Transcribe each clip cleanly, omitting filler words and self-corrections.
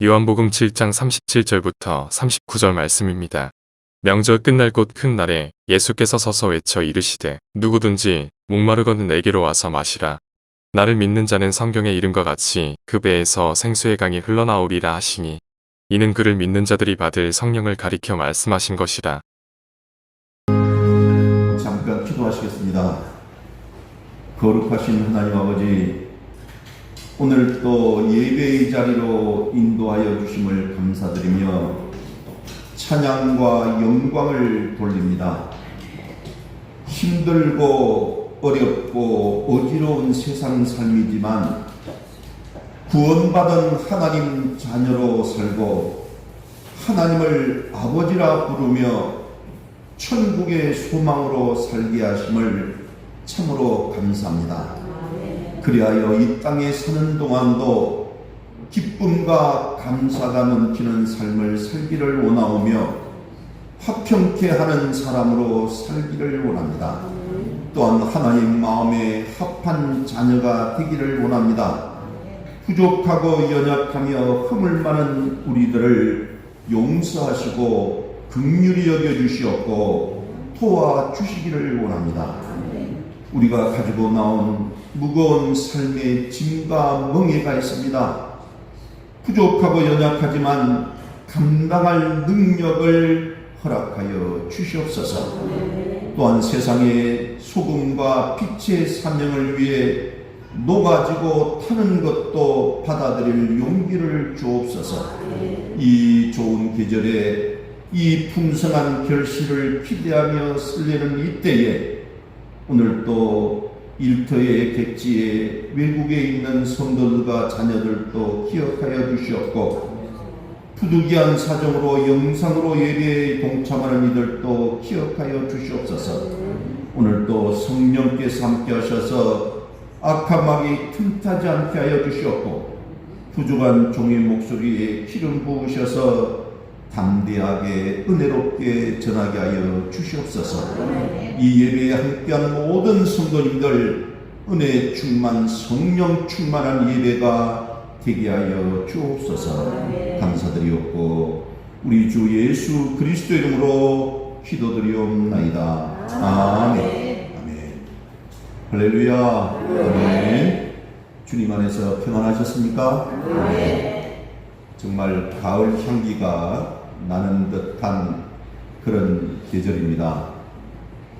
요한복음 7장 37절부터 39절 말씀입니다. 명절 끝날 곧 큰 날에 예수께서 서서 외쳐 이르시되 누구든지 목마르거든 내게로 와서 마시라. 나를 믿는 자는 성경의 이름과 같이 그 배에서 생수의 강이 흘러나오리라 하시니 이는 그를 믿는 자들이 받을 성령을 가리켜 말씀하신 것이라. 잠깐 기도하시겠습니다. 거룩하신 하나님 아버지, 오늘 또 예배의 자리로 인도하여 주심을 감사드리며 찬양과 영광을 돌립니다. 힘들고 어렵고 어지러운 세상 삶이지만 구원받은 하나님 자녀로 살고 하나님을 아버지라 부르며 천국의 소망으로 살게 하심을 참으로 감사합니다. 그리하여 이 땅에 사는 동안도 기쁨과 감사가 넘치는 삶을 살기를 원하오며 화평케 하는 사람으로 살기를 원합니다. 또한 하나님 마음에 합한 자녀가 되기를 원합니다. 부족하고 연약하며 허물 많은 우리들을 용서하시고 긍휼히 여겨주시옵고 도와주시기를 원합니다. 우리가 가지고 나온 무거운 삶의 짐과 멍에가 있습니다. 부족하고 연약하지만 감당할 능력을 허락하여 주시옵소서. 또한 세상의 소금과 빛의 사명을 위해 녹아지고 타는 것도 받아들일 용기를 주옵소서. 이 좋은 계절에 이 풍성한 결실을 기대하며 설레는 이때에 오늘 또 일터의 객지에 외국에 있는 성도들과 자녀들도 기억하여 주시옵고 부득이한 사정으로 영상으로 예배에 동참하는 이들도 기억하여 주시옵소서. 오늘도 성령께서 함께 하셔서 악한 마귀 틈타지 않게 하여 주시옵고 부족한 종의 목소리에 기름 부으셔서 담대하게 은혜롭게 전하게 하여 주시옵소서. 이 예배에 함께하는 모든 성도님들 은혜 충만 성령 충만한 예배가 되게 하여 주옵소서. 감사드리옵고 우리 주 예수 그리스도 이름으로 기도드리옵나이다. 아멘. 아멘. 할렐루야. 아멘. 주님 안에서 평안하셨습니까? 아멘. 정말 가을 향기가 나는 듯한 그런 계절입니다.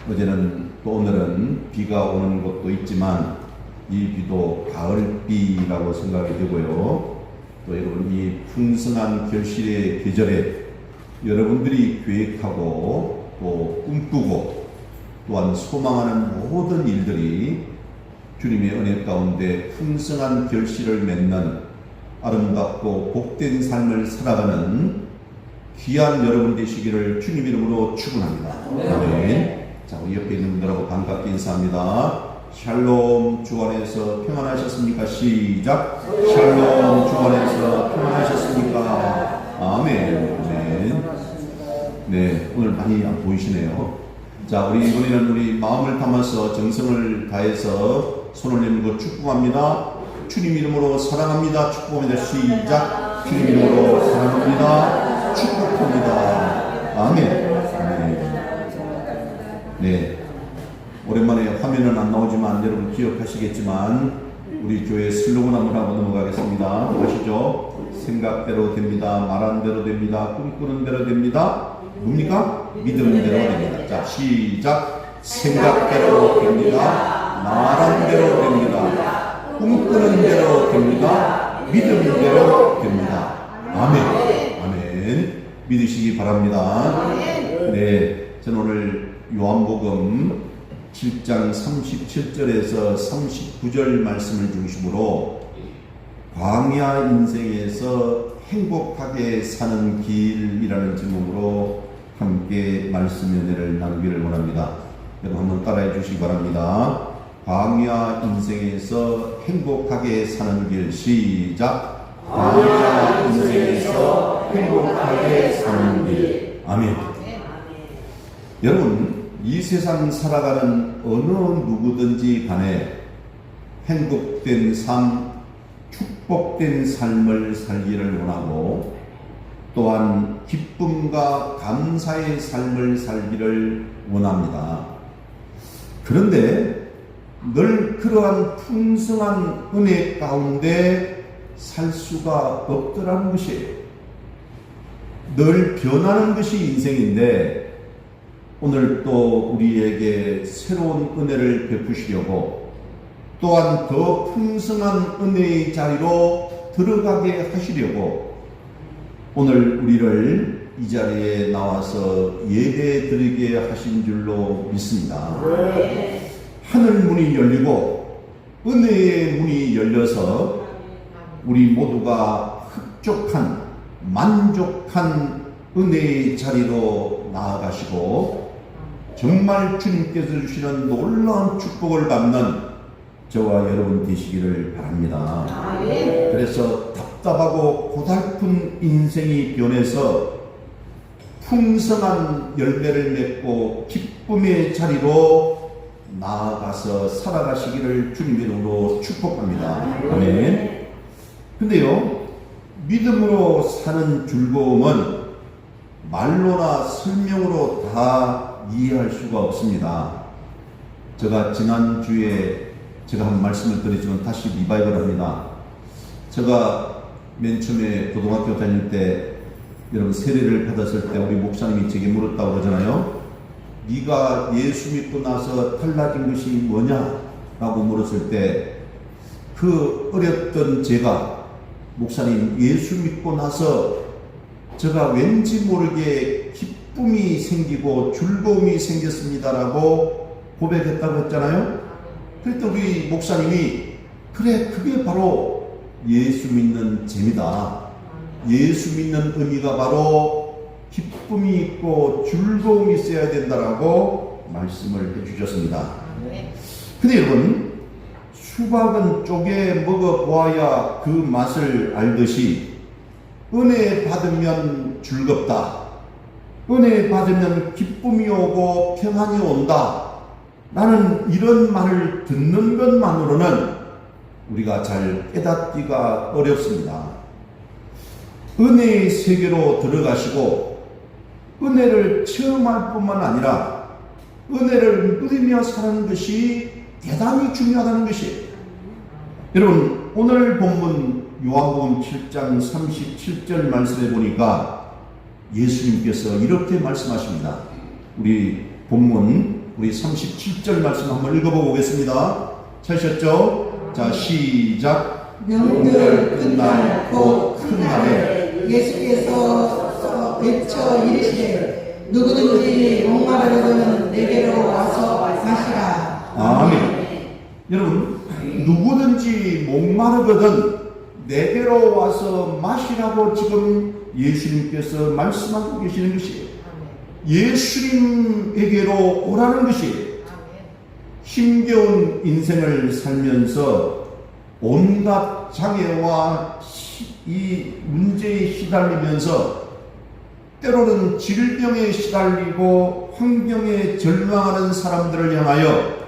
어제는 또 오늘은 비가 오는 곳도 있지만 이 비도 가을비라고 생각이 되고요. 또 여러분 이 풍성한 결실의 계절에 여러분들이 계획하고 또 꿈꾸고 또한 소망하는 모든 일들이 주님의 은혜 가운데 풍성한 결실을 맺는 아름답고 복된 삶을 살아가는 귀한 여러분 되시기를 주님 이름으로 축원합니다. 아멘. 자, 우리 옆에 있는 분들하고 반갑게 인사합니다. 샬롬. 주 안에서 평안하셨습니까? 시작. 샬롬. 주 안에서 평안하셨습니까? 아멘. 아멘. 네, 오늘 많이 안 보이시네요. 자, 우리 이번에는 우리 마음을 담아서 정성을 다해서 손을 내밀고 축복합니다. 주님 이름으로 사랑합니다. 축복합니다. 시작. 주님 이름으로 사랑합니다. 축복합니다. 아멘. 아멘. 네. 오랜만에 화면은 안 나오지만 여러분 기억하시겠지만 우리 교회 슬로건 한번 하고 넘어가겠습니다. 아시죠? 생각대로 됩니다. 말한 대로 됩니다. 꿈꾸는 대로 됩니다. 뭡니까? 믿음은 대로 됩니다. 자, 시작. 생각대로 됩니다. 말한 대로 됩니다. 꿈꾸는 대로 됩니다. 믿음은 대로 됩니다. 아멘. 아멘. 믿으시기 바랍니다. 네. 저는 오늘 요한복음 7장 37절에서 39절 말씀을 중심으로 광야 인생에서 행복하게 사는 길이라는 제목으로 함께 말씀 연회를 나누기를 원합니다. 여러분 한번 따라해 주시기 바랍니다. 광야 인생에서 행복하게 사는 길. 시작. 광야 인생에서 행복하게 사는 길. 아멘. 여러분 이 세상 살아가는 어느 누구든지 간에 행복된 삶, 축복된 삶을 살기를 원하고 또한 기쁨과 감사의 삶을 살기를 원합니다. 그런데 늘 그러한 풍성한 은혜 가운데 살 수가 없더라는 것이에요. 늘 변하는 것이 인생인데 오늘 또 우리에게 새로운 은혜를 베푸시려고 또한 더 풍성한 은혜의 자리로 들어가게 하시려고 오늘 우리를 이 자리에 나와서 예배 드리게 하신 줄로 믿습니다. 하늘 문이 열리고 은혜의 문이 열려서 우리 모두가 흡족한 만족한 은혜의 자리로 나아가시고 정말 주님께서 주시는 놀라운 축복을 받는 저와 여러분 되시기를 바랍니다. 그래서 답답하고 고달픈 인생이 변해서 풍성한 열매를 맺고 기쁨의 자리로 나아가서 살아가시기를 주님의 이름으로 축복합니다. 아멘. 근데요, 믿음으로 사는 즐거움은 말로나 설명으로 다 이해할 수가 없습니다. 제가 지난주에 제가 한 말씀을 드리지만 다시 리바이벌 합니다. 제가 맨 처음에 고등학교 다닐 때 여러분 세례를 받았을 때 우리 목사님이 제게 물었다고 그러잖아요. 네가 예수 믿고 나서 달라진 것이 뭐냐? 라고 물었을 때 그 어렸던 제가 목사님 예수 믿고 나서 제가 왠지 모르게 기쁨이 생기고 즐거움이 생겼습니다라고 고백했다고 했잖아요. 그랬더니 우리 목사님이 그래 그게 바로 예수 믿는 재미다. 예수 믿는 의미가 바로 기쁨이 있고 즐거움이 있어야 된다라고 말씀을 해주셨습니다. 근데 여러분 수박은 쪼개 먹어보아야 그 맛을 알듯이 은혜 받으면 즐겁다. 은혜 받으면 기쁨이 오고 평안이 온다. 나는 이런 말을 듣는 것만으로는 우리가 잘 깨닫기가 어렵습니다. 은혜의 세계로 들어가시고 은혜를 체험할 뿐만 아니라 은혜를 누리며 사는 것이 대단히 중요하다는 것이에요. 여러분 오늘 본문 요한복음 7장 37절 말씀에 보니까 예수님께서 이렇게 말씀하십니다. 우리 본문 우리 37절 말씀 한번 읽어보고 오겠습니다. 찾으셨죠? 자 시작. 명절 끝날 곧 큰 날에 예수께서 외쳐 이르시되 누구든지 목마르거든 내게로 와서 마시라. 아멘. 여러분 누구든지 목마르거든 내게로 와서 마시라고 지금 예수님께서 말씀하고 계시는 것이에요. 예수님에게로 오라는 것이에요. 힘겨운 인생을 살면서 온갖 장애와 이 문제에 시달리면서 때로는 질병에 시달리고 환경에 절망하는 사람들을 향하여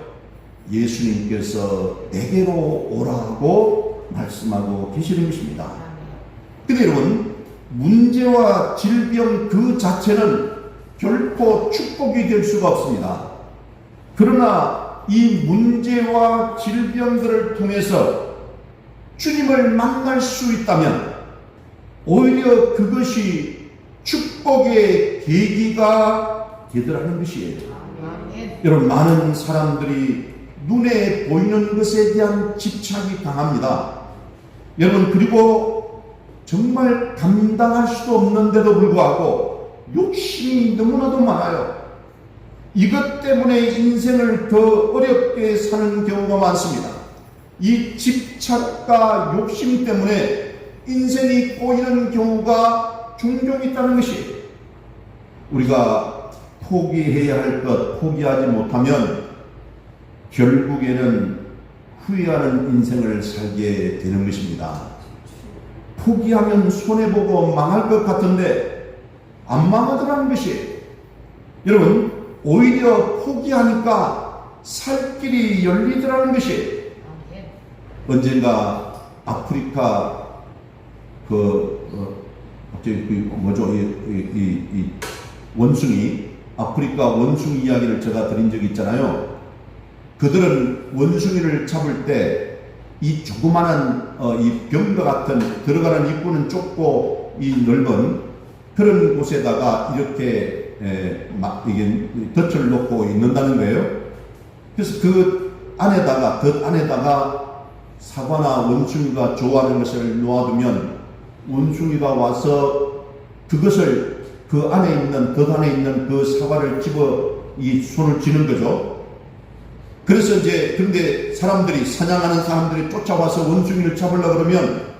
예수님께서 내게로 오라고 말씀하고 계시는 것입니다. 근데 여러분 문제와 질병 그 자체는 결코 축복이 될 수가 없습니다. 그러나 이 문제와 질병들을 통해서 주님을 만날 수 있다면 오히려 그것이 축복의 계기가 되더라는 것이에요. 여러분 많은 사람들이 눈에 보이는 것에 대한 집착이 강합니다. 여러분 그리고 정말 감당할 수도 없는데도 불구하고 욕심이 너무나도 많아요. 이것 때문에 인생을 더 어렵게 사는 경우가 많습니다. 이 집착과 욕심 때문에 인생이 꼬이는 경우가 종종 있다는 것이에요. 우리가 포기해야 할 것 포기하지 못하면 결국에는 후회하는 인생을 살게 되는 것입니다. 포기하면 손해보고 망할 것 같은데 안 망하더라는 것이에요. 여러분 오히려 포기하니까 살 길이 열리더라는 것이에요. 언젠가 아프리카 갑자기 뭐죠? 이 원숭이, 아프리카 원숭이 이야기를 제가 드린 적이 있잖아요. 그들은 원숭이를 잡을 때 이 조그마한 이 병과 같은 들어가는 입구는 좁고 이 넓은 그런 곳에다가 이렇게 이게 덫을 놓고 있는다는 거예요. 그래서 그 안에다가 덫 안에다가 사과나 원숭이가 좋아하는 것을 놓아두면 원숭이가 와서 그것을 그 안에 있는 덫 안에 있는 그 사과를 집어 이 손을 쥐는 거죠. 그래서 이제 근데 사냥하는 사람들이 쫓아와서 원숭이를 잡으려고 그러면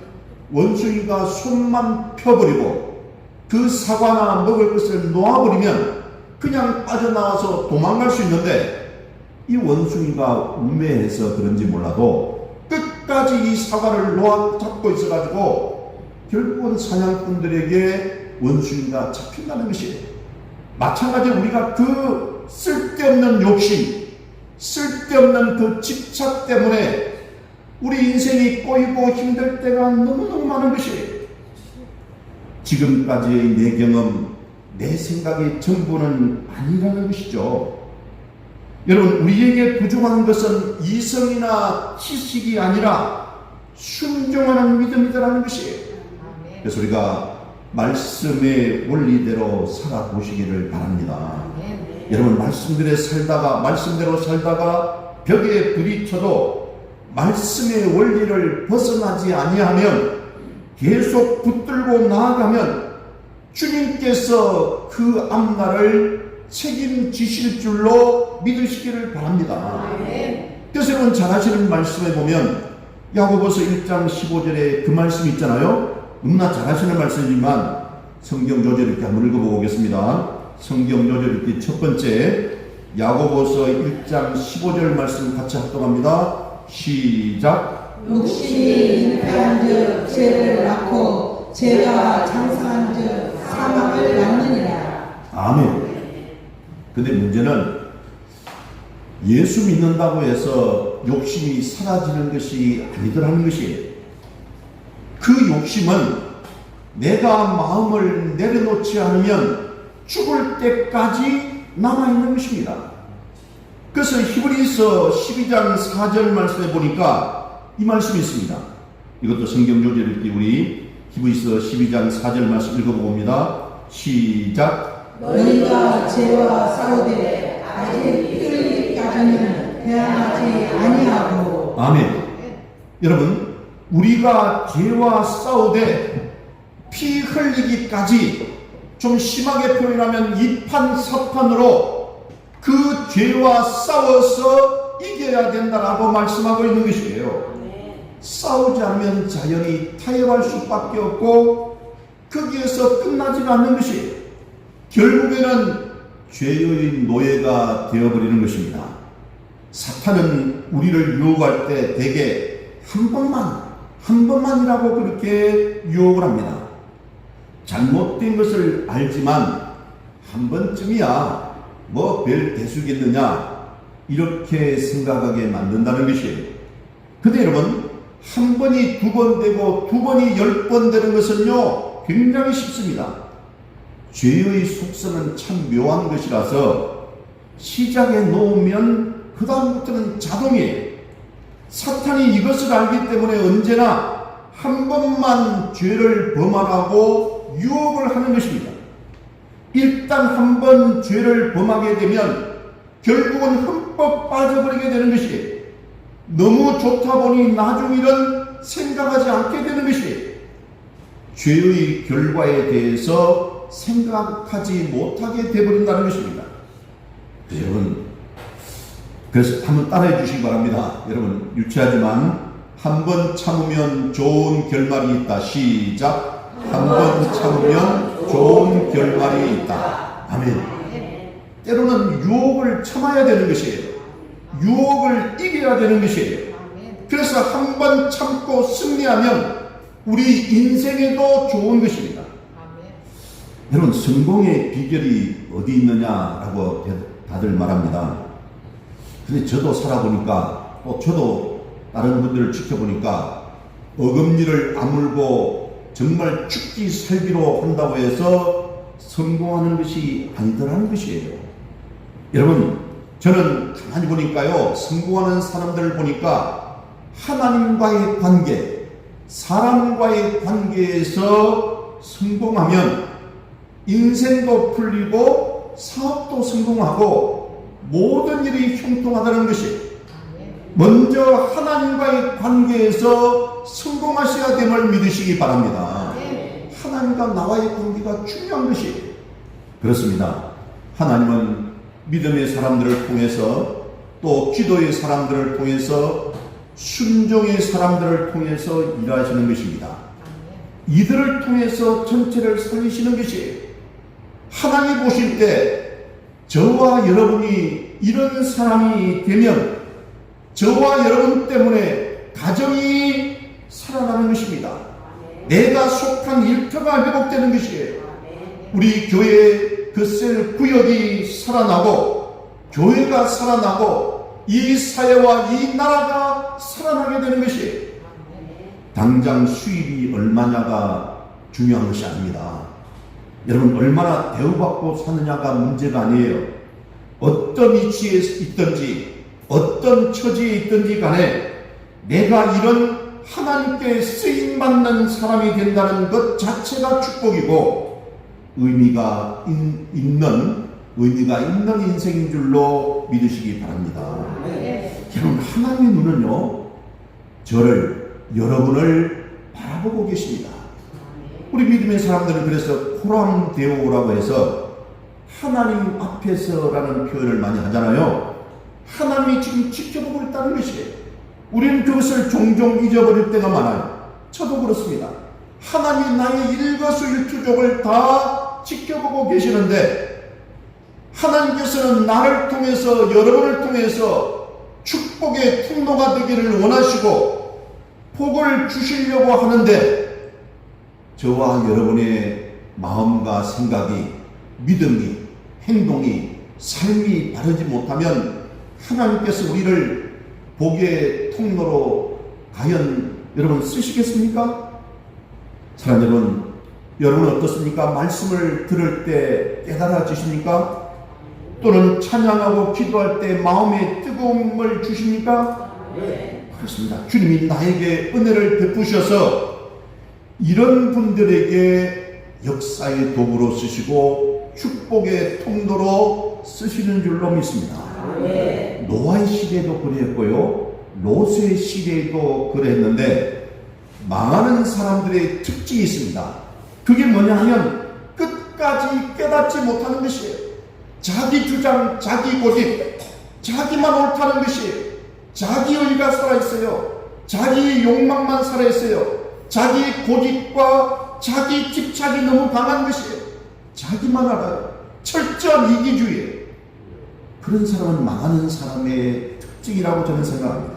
원숭이가 손만 펴버리고 그 사과나 먹을 것을 놓아버리면 그냥 빠져나와서 도망갈 수 있는데 이 원숭이가 우매해서 그런지 몰라도 끝까지 이 사과를 잡고 있어가지고 결국은 사냥꾼들에게 원숭이가 잡힌다는 것이에요. 마찬가지로 우리가 그 쓸데없는 욕심, 쓸데없는 그 집착 때문에 우리 인생이 꼬이고 힘들 때가 너무너무 많은 것이에요. 지금까지의 내 경험, 내 생각이 전부는 아니라는 것이죠. 여러분, 우리에게 부족한 것은 이성이나 지식이 아니라 순종하는 믿음이라는 것이에요. 그래서 우리가 말씀의 원리대로 살아보시기를 바랍니다. 여러분, 말씀대로 살다가 벽에 부딪혀도 말씀의 원리를 벗어나지 아니하면 계속 붙들고 나아가면 주님께서 그 앞날을 책임지실 줄로 믿으시기를 바랍니다. 그래서 여러분, 잘 아시는 말씀에 보면 야고보서 1장 15절에 그 말씀이 있잖아요. 너무나 잘 아시는 말씀이지만 성경 조절 이렇게 한번 읽어보겠습니다. 성경 요절 읽기 첫 번째, 야고보서 1장 15절 말씀 같이 합독합니다. 시작. 욕심이 잉태한즉 죄를 낳고 죄가 장성한즉 사망을 낳느니라. 아멘. 근데 문제는 예수 믿는다고 해서 욕심이 사라지는 것이 아니더라는 것이에요. 그 욕심은 내가 마음을 내려놓지 않으면 죽을 때까지 남아있는 것입니다. 그래서 히브리서 12장 4절 말씀에 보니까 이 말씀이 있습니다. 이것도 성경 조절 읽기 우리 히브리서 12장 4절 말씀 읽어봅니다. 시작. 너희가 죄와 싸우되 아직 피 흘리기까지는 대항하지 아니하고. 아멘. 여러분, 우리가 죄와 싸우되 피 흘리기까지, 좀 심하게 표현하면 이판사판으로 그 죄와 싸워서 이겨야 된다라고 말씀하고 있는 것이에요. 싸우지 않으면 자연히 타협할 수밖에 없고 거기에서 끝나지가 않는 것이에요. 결국에는 죄의 노예가 되어버리는 것입니다. 사탄은 우리를 유혹할 때 대개 한 번만이라고 그렇게 유혹을 합니다. 잘못된 것을 알지만 한 번쯤이야 뭐 별 대수겠느냐 이렇게 생각하게 만든다는 것이에요. 근데 여러분, 한 번이 두 번 되고 두 번이 10번 되는 것은요 굉장히 쉽습니다. 죄의 속성은 참 묘한 것이라서 시작에 놓으면 그 다음부터는 자동이에요. 사탄이 이것을 알기 때문에 언제나 한 번만 죄를 범하라고 유혹을 하는 것입니다. 일단 한 번 죄를 범하게 되면 결국은 흠뻑 빠져버리게 되는 것이에요. 너무 좋다 보니 나중 일은 생각하지 않게 되는 것이에요. 죄의 결과에 대해서 생각하지 못하게 되어버린다는 것입니다. 여러분, 그래서 한번 따라해 주시기 바랍니다. 여러분, 유치하지만 한 번 참으면 좋은 결말이 있다. 시작. 한 번 참으면 좋은 결말이 있다. 아멘. 때로는 유혹을 참아야 되는 것이에요. 유혹을 이겨야 되는 것이에요. 그래서 한 번 참고 승리하면 우리 인생에도 좋은 것입니다. 여러분, 성공의 비결이 어디 있느냐라고 다들 말합니다. 근데 저도 살아보니까 또 저도 다른 분들을 지켜보니까 어금니를 아물고 정말 죽기 살기로 한다고 해서 성공하는 것이 아니더라는 것이에요. 여러분, 저는 가만히 보니까요, 성공하는 사람들을 보니까 하나님과의 관계, 사람과의 관계에서 성공하면 인생도 풀리고 사업도 성공하고 모든 일이 형통하다는 것이, 먼저 하나님과의 관계에서 성공하셔야 됨을 믿으시기 바랍니다. 하나님과 나와의 관계가 중요한 것이 그렇습니다. 하나님은 믿음의 사람들을 통해서, 또 기도의 사람들을 통해서, 순종의 사람들을 통해서 일하시는 것입니다. 이들을 통해서 전체를 살리시는 것이, 하나님 보실 때 저와 여러분이 이런 사람이 되면 저와 여러분 때문에 가정이 살아나는 것입니다. 내가 속한 일터가 회복되는 것이에요. 우리 교회의 그 셀 구역이 살아나고, 교회가 살아나고, 이 사회와 이 나라가 살아나게 되는 것이, 당장 수입이 얼마냐가 중요한 것이 아닙니다. 여러분, 얼마나 대우받고 사느냐가 문제가 아니에요. 어떤 위치에 있든지 어떤 처지에 있든지 간에 내가 이런 하나님께 쓰임받는 사람이 된다는 것 자체가 축복이고 의미가 있는 인생인 줄로 믿으시기 바랍니다. 여러분, 하나님의 눈은요, 저를, 여러분을 바라보고 계십니다. 우리 믿음의 사람들은 그래서 코람데오라고 해서 하나님 앞에서라는 표현을 많이 하잖아요. 하나님이 지금 지켜보고 있다는 것이에요. 우리는 그것을 종종 잊어버릴 때가 많아요. 저도 그렇습니다. 하나님이 나의 일거수일투족을 다 지켜보고 계시는데, 하나님께서는 나를 통해서, 여러분을 통해서 축복의 통로가 되기를 원하시고 복을 주시려고 하는데, 저와 여러분의 마음과 생각이, 믿음이, 행동이, 삶이 바르지 못하면 하나님께서 우리를 복의 통로로 과연 여러분 쓰시겠습니까? 사랑하는 여러분, 여러분은 어떻습니까? 말씀을 들을 때 깨달아지십니까? 또는 찬양하고 기도할 때 마음에 뜨거움을 주십니까? 네. 그렇습니다. 주님이 나에게 은혜를 베푸셔서 이런 분들에게 역사의 도구로 쓰시고 축복의 통로로 쓰시는 줄로 믿습니다. 네. 노아의 시대에도 그랬고요, 롯의 시대에도 그랬는데, 망하는 사람들의 특징이 있습니다. 그게 뭐냐 하면 끝까지 깨닫지 못하는 것이에요. 자기 주장, 자기 고집, 자기만 옳다는 것이에요. 자기 의가 살아있어요. 자기 욕망만 살아있어요. 자기 고집과 자기 집착이 너무 강한 것이에요. 자기만 알아요. 철저한 이기주의예요. 그런 사람은 망하는 사람의 특징이라고 저는 생각합니다.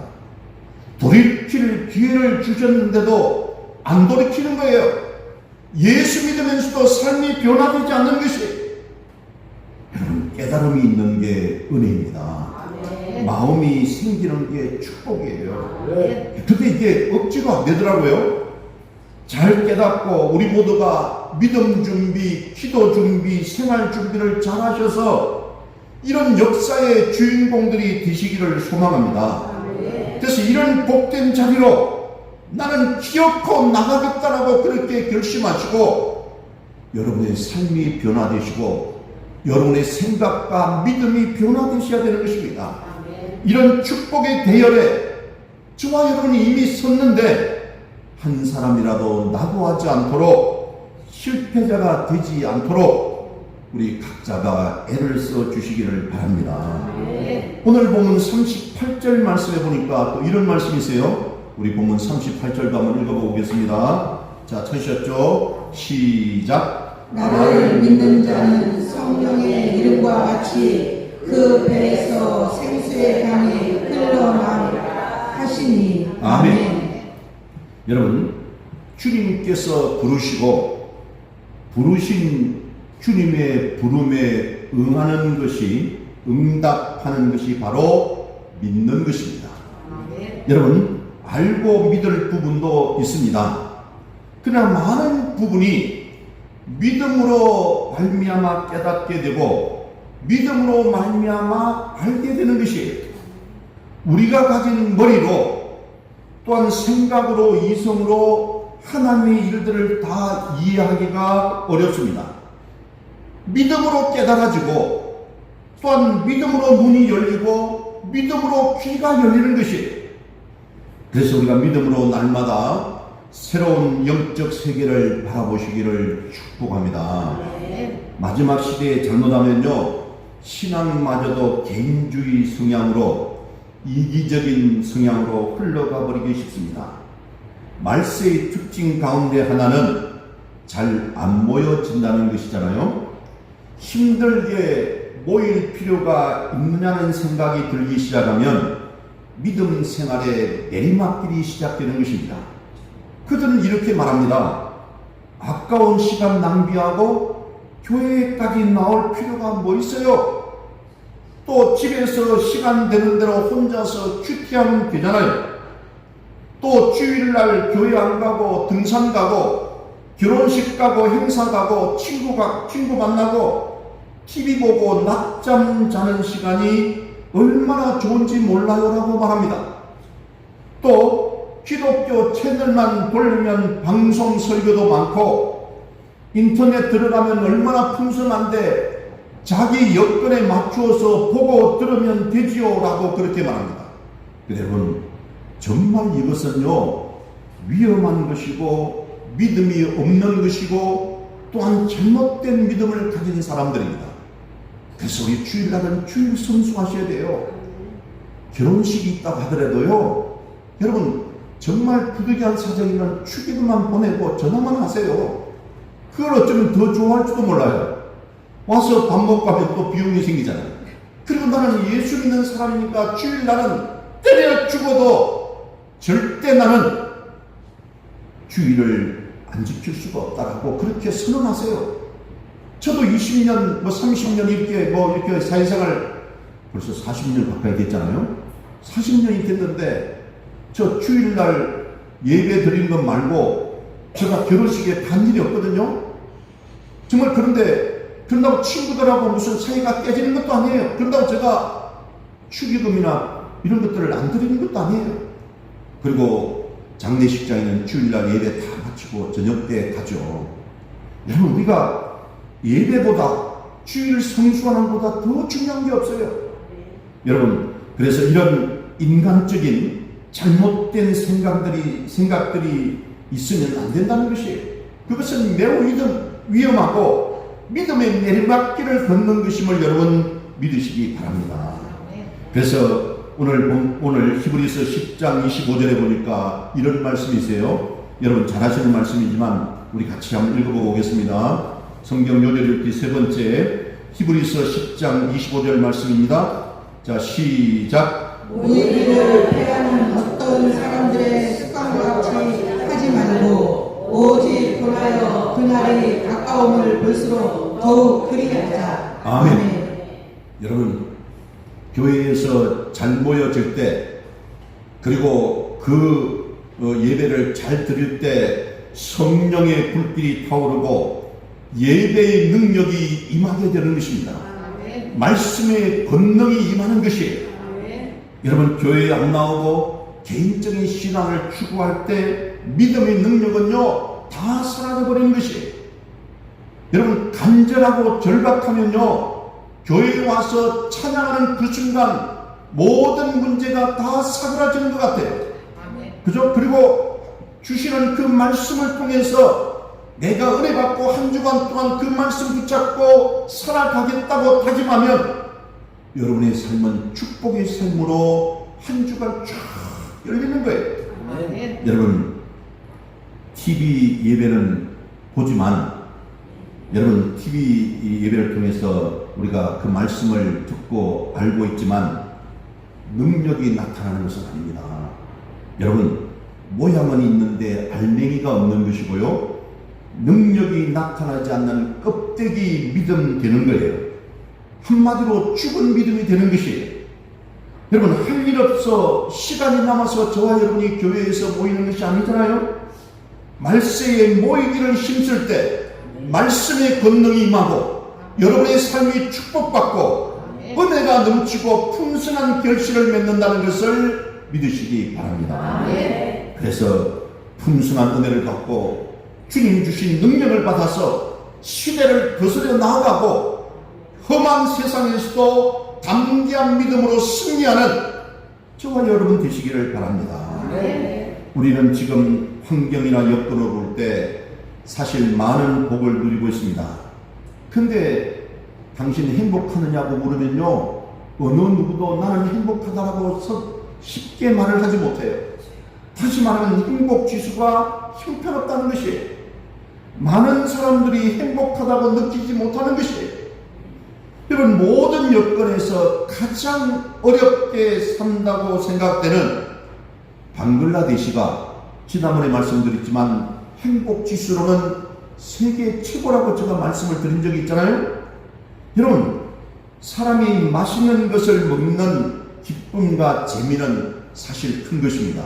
돌이킬 기회를 주셨는데도 안 돌이키는 거예요. 예수 믿으면서도 삶이 변화되지 않는 것이, 여러분, 깨달음이 있는 게 은혜입니다. 마음이 생기는 게 축복이에요. 근데 이게 억지가 안 되더라고요. 잘 깨닫고 우리 모두가 믿음 준비, 기도 준비, 생활 준비를 잘 하셔서 이런 역사의 주인공들이 되시기를 소망합니다. 그래서 이런 복된 자리로 나는 기어코 나가겠다라고 그렇게 결심하시고, 여러분의 삶이 변화되시고 여러분의 생각과 믿음이 변화되셔야 되는 것입니다. 이런 축복의 대열에 저와 여러분이 이미 섰는데 한 사람이라도 낙오하지 않도록, 실패자가 되지 않도록 우리 각자가 애를 써 주시기를 바랍니다. 오늘 본문 38절 말씀에 보니까 또 이런 말씀이 있어요. 우리 본문 38절도 한번 읽어보겠습니다. 자, 찾으셨죠? 시작. 나를 믿는 자는 성령의 이름과 같이 그 배에서 생수의 강이 흘러나오리라 하시니. 아멘. 여러분, 주님께서 부르신 주님의 부름에 응하는 것이, 응답하는 것이 바로 믿는 것입니다. 여러분, 알고 믿을 부분도 있습니다. 그러나 많은 부분이 믿음으로 말미암아 깨닫게 되고 믿음으로 말미암아 알게 되는 것이 우리가 가진 머리로 또한 생각으로 이성으로 하나님의 일들을 다 이해하기가 어렵습니다. 믿음으로 깨달아지고 또한 믿음으로 문이 열리고 믿음으로 귀가 열리는 것이, 그래서 우리가 믿음으로 날마다 새로운 영적 세계를 바라보시기를 축복합니다. 마지막 시대에 잘못하면요, 신앙마저도 개인주의 성향으로 이기적인 성향으로 흘러가 버리기 쉽습니다. 말세의 특징 가운데 하나는 잘 안 모여진다는 것이잖아요. 힘들게 모일 필요가 있느냐는 생각이 들기 시작하면 믿음 생활에 내리막길이 시작되는 것입니다. 그들은 이렇게 말합니다. 아까운 시간 낭비하고 교회까지 나올 필요가 뭐 있어요? 또 집에서 시간 되는 대로 혼자서 큐티하면 되잖아요. 또 주일날 교회 안 가고 등산 가고 결혼식 가고 행사 가고 친구 만나고 TV 보고 낮잠 자는 시간이 얼마나 좋은지 몰라요 라고 말합니다. 또 기독교 채널만 돌리면 방송 설교도 많고 인터넷 들어가면 얼마나 풍성한데 자기 여건에 맞추어서 보고 들으면 되지요 라고 그렇게 말합니다. 여러분, 정말 이것은요, 위험한 것이고 믿음이 없는 것이고 또한 잘못된 믿음을 가진 사람들입니다. 그래서 우리 주일날은 주일 성수하셔야 돼요. 결혼식이 있다고 하더라도요, 여러분 정말 부득이한 사정이면 축의금만 보내고 전화만 하세요. 그걸 어쩌면 더 좋아할지도 몰라요. 와서 밥 먹고 하면 또 비용이 생기잖아요. 그리고 나는 예수 믿는 사람이니까 주일날은 때려 죽어도 절대 나는 주일을 안 지킬 수가 없다라고 그렇게 선언하세요. 저도 20년, 30년 이렇게 사회생활 벌써 40년 가까이 됐잖아요. 40년이 됐는데 저 주일날 예배 드리는 것 말고 제가 결혼식에 간 일이 없거든요. 정말 그런다고 친구들하고 무슨 사이가 깨지는 것도 아니에요. 그런다고 제가 축의금이나 이런 것들을 안 드리는 것도 아니에요. 그리고 장례식장에는 주일날 예배 다 마치고 저녁 때 가죠. 여러분, 우리가 예배보다 주일 성수하는 것보다 더 중요한 게 없어요. 여러분, 그래서 이런 인간적인 잘못된 생각들이 있으면 안 된다는 것이에요. 그것은 매우 위험하고 믿음의 내리막길을 걷는 것임을 여러분 믿으시기 바랍니다. 그래서 오늘 히브리서 10장 25절에 보니까 이런 말씀이세요. 여러분 잘 아시는 말씀이지만 우리 같이 한번 읽어보고 오겠습니다. 성경 요절 읽기 세 번째, 히브리서 10장 25절 말씀입니다. 자, 시작. 우리를 패하는 어떤 사람들의 습관과 같이 하지 말고 오직 돌아여 그날이 가까움을 볼수록 더욱 그리하자. 아멘. 여러분, 교회에서 잘 모여질 때, 그리고 그 예배를 잘 드릴 때 성령의 불길이 타오르고 예배의 능력이 임하게 되는 것입니다. 말씀의 권능이 임하는 것이에요. 여러분, 교회에 안 나오고 개인적인 신앙을 추구할 때 믿음의 능력은요 다 사라져버리는 것이에요. 여러분, 간절하고 절박하면요 교회에 와서 찬양하는 그 순간 모든 문제가 다 사그라지는 것 같아요. 그죠? 그리고 주시는 그 말씀을 통해서 내가 은혜 받고 한 주간 동안 그 말씀 붙잡고 살아가겠다고 다짐하면 여러분의 삶은 축복의 삶으로 한 주간 쫙 열리는 거예요. 여러분, TV 예배는 보지만 여러분, TV 예배를 통해서 우리가 그 말씀을 듣고 알고 있지만 능력이 나타나는 것은 아닙니다. 여러분, 모양은 있는데 알맹이가 없는 것이고요, 능력이 나타나지 않는 껍데기 믿음 되는 거예요. 한마디로 죽은 믿음이 되는 것이에요. 여러분, 할 일 없어 시간이 남아서 저와 여러분이 교회에서 모이는 것이 아니잖아요. 말세에 모이기를 힘쓸 때 말씀의 권능이 임하고 여러분의 삶이 축복받고 은혜가 넘치고 풍성한 결실을 맺는다는 것을 믿으시기 바랍니다. 그래서 풍성한 은혜를 갖고 주님 주신 능력을 받아서 시대를 거스려 나아가고 험한 세상에서도 담대한 믿음으로 승리하는 저와 여러분 되시기를 바랍니다. 우리는 지금 환경이나 여건을 볼 때 사실 많은 복을 누리고 있습니다. 근데 당신 행복하느냐고 물으면요, 어느 누구도 나는 행복하다라고 쉽게 말을 하지 못해요. 다시 말하면 행복 지수가 형편없다는 것이에요. 많은 사람들이 행복하다고 느끼지 못하는 것이에요. 여러분, 모든 여건에서 가장 어렵게 산다고 생각되는 방글라데시가 지난번에 말씀드렸지만 행복 지수로는 세계 최고라고 제가 말씀을 드린 적이 있잖아요. 여러분, 사람이 맛있는 것을 먹는 기쁨과 재미는 사실 큰 것입니다.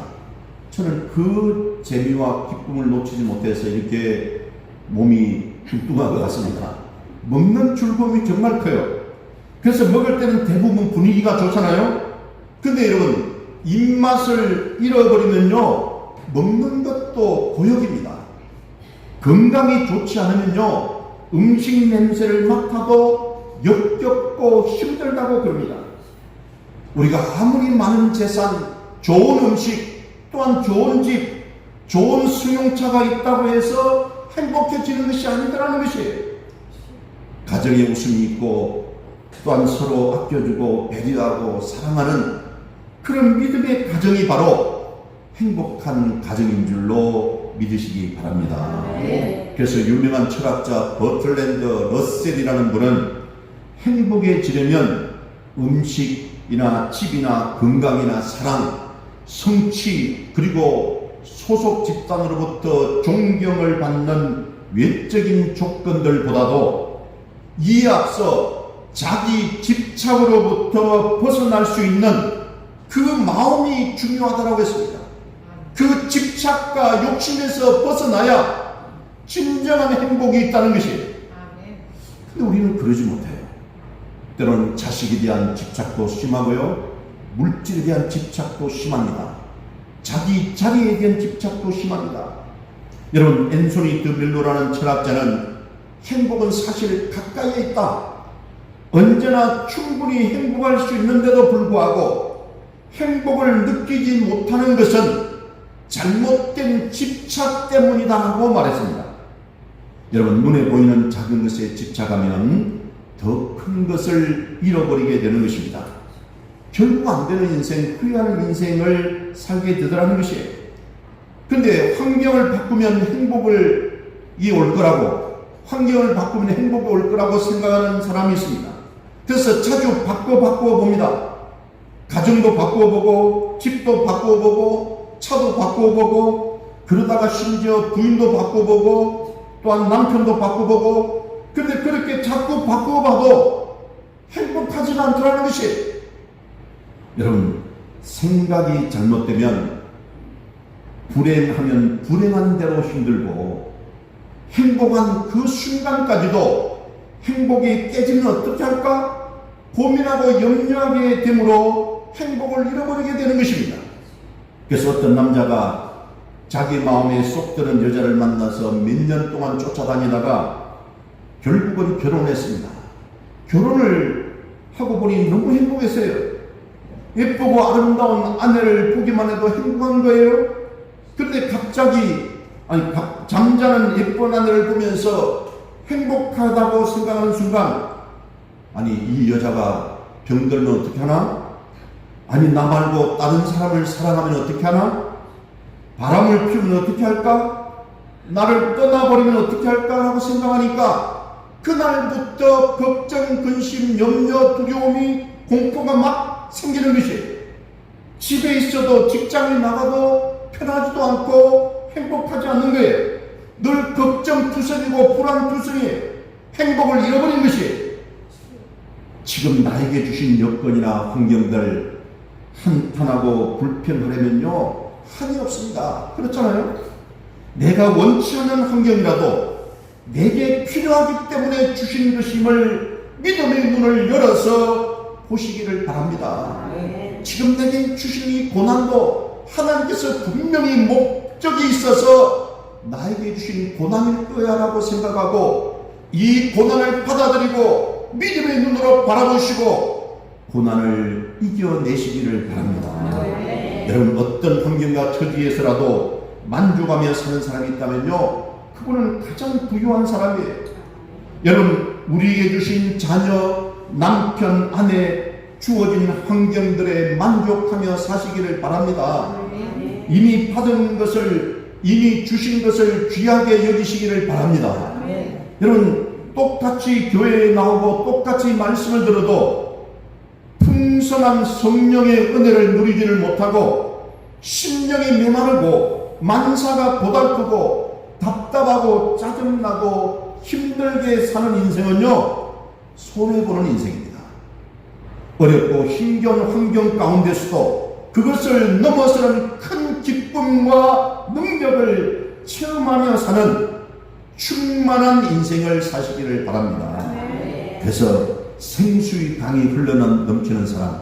저는 그 재미와 기쁨을 놓치지 못해서 이렇게 몸이 뚱뚱한 것 같습니다. 먹는 즐거움이 정말 커요. 그래서 먹을 때는 대부분 분위기가 좋잖아요. 근데 여러분, 입맛을 잃어버리면요, 먹는 것도 고역입니다. 건강이 좋지 않으면요, 음식 냄새를 맡아도 역겹고 힘들다고 그럽니다. 우리가 아무리 많은 재산, 좋은 음식, 또한 좋은 집, 좋은 승용차가 있다고 해서 행복해지는 것이 아니더라는 것이에요. 가정에 웃음이 있고 또한 서로 아껴주고 배려하고 사랑하는 그런 믿음의 가정이 바로 행복한 가정인 줄로 믿으시기 바랍니다. 그래서 유명한 철학자 버틀랜드 러셀이라는 분은 행복해지려면 음식이나 집이나 건강이나 사랑, 성취, 그리고 소속 집단으로부터 존경을 받는 외적인 조건들보다도 이에 앞서 자기 집착으로부터 벗어날 수 있는 그 마음이 중요하다고 했습니다. 그 집착과 욕심에서 벗어나야 진정한 행복이 있다는 것이에요. 근데 우리는 그러지 못해요. 때로는 자식에 대한 집착도 심하고요, 물질에 대한 집착도 심합니다. 자기 자리에 대한 집착도 심합니다. 여러분, 앤소니 드 멜로라는 철학자는 행복은 사실 가까이에 있다, 언제나 충분히 행복할 수 있는데도 불구하고 행복을 느끼지 못하는 것은 잘못된 집착 때문이다라고 말했습니다. 여러분, 눈에 보이는 작은 것에 집착하면 더 큰 것을 잃어버리게 되는 것입니다. 결국 안 되는 인생, 후회하는 인생을 살게 되더라는 것이에요. 근데 환경을 바꾸면 행복이 올 거라고, 환경을 바꾸면 행복이 올 거라고 생각하는 사람이 있습니다. 그래서 자주 바꿔 봅니다. 가정도 바꿔보고, 집도 바꿔보고, 차도 바꿔보고, 그러다가 심지어 부인도 바꿔보고, 또한 남편도 바꿔보고, 근데 그렇게 자꾸 바꿔봐도 행복하지가 않더라는 것이, 여러분, 생각이 잘못되면 불행하면 불행한 대로 힘들고, 행복한 그 순간까지도 행복이 깨지면 어떻게 할까 고민하고 염려하게 되므로 행복을 잃어버리게 되는 것입니다. 그래서 어떤 남자가 자기 마음에 쏙 드는 여자를 만나서 몇 년 동안 쫓아다니다가 결국은 결혼했습니다. 결혼을 하고 보니 너무 행복했어요. 예쁘고 아름다운 아내를 보기만 해도 행복한 거예요. 그런데 갑자기 잠자는 예쁜 아내를 보면서 행복하다고 생각하는 순간, 아니, 이 여자가 병들면 어떻게 하나? 아니, 나 말고 다른 사람을 사랑하면 어떻게 하나? 바람을 피우면 어떻게 할까? 나를 떠나버리면 어떻게 할까? 라고 생각하니까 그날부터 걱정, 근심, 염려, 두려움이, 공포가 막 생기는 것이에요. 집에 있어도 직장에 나가도 편하지도 않고 행복하지 않는 거예요. 늘 걱정투성이고 불안투성이에요. 행복을 잃어버린 것이에요. 지금 나에게 주신 여건이나 환경들, 한탄하고 불평하려면요 한이 없습니다. 그렇잖아요. 내가 원치 않는 환경이라도 내게 필요하기 때문에 주신 것임을 믿음의 문을 열어서 보시기를 바랍니다. 지금 내게 주신 이 고난도 하나님께서 분명히 목적이 있어서 나에게 주신 고난일 거야 라고 생각하고 이 고난을 받아들이고 믿음의 눈으로 바라보시고 고난을 이겨내시기를 바랍니다. 여러분 어떤 환경과 처지에서라도 만족하며 사는 사람이 있다면요 그분은 가장 부유한 사람이에요. 여러분 우리에게 주신 자녀, 남편, 아내 주어진 환경들에 만족하며 사시기를 바랍니다. 이미 받은 것을 이미 주신 것을 귀하게 여기시기를 바랍니다. 여러분 똑같이 교회에 나오고 똑같이 말씀을 들어도 풍성한 성령의 은혜를 누리지를 못하고 심령이 메마르고 만사가 고달프고 답답하고 짜증나고 힘들게 사는 인생은요 손해보는 인생입니다. 어렵고 힘겨운 환경 가운데서도 그것을 넘어서는 큰 기쁨과 능력을 체험하며 사는 충만한 인생을 사시기를 바랍니다. 그래서 생수의 강이 흘러넘치는 사람,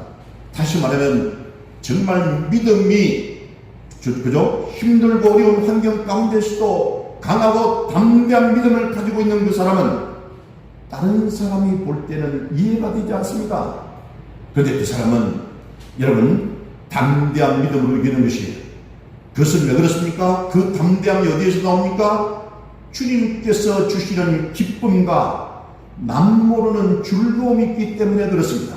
다시 말하면 정말 믿음이 그죠? 힘들고 어려운 환경 가운데서도 강하고 담대한 믿음을 가지고 있는 그 사람은 다른 사람이 볼 때는 이해가 되지 않습니다. 그런데 그 사람은 여러분 담대한 믿음으로 이기는 것이에요. 그것은 왜 그렇습니까? 그 담대함이 어디에서 나옵니까? 주님께서 주시는 기쁨과 남모르는 즐거움이 있기 때문에 그렇습니다.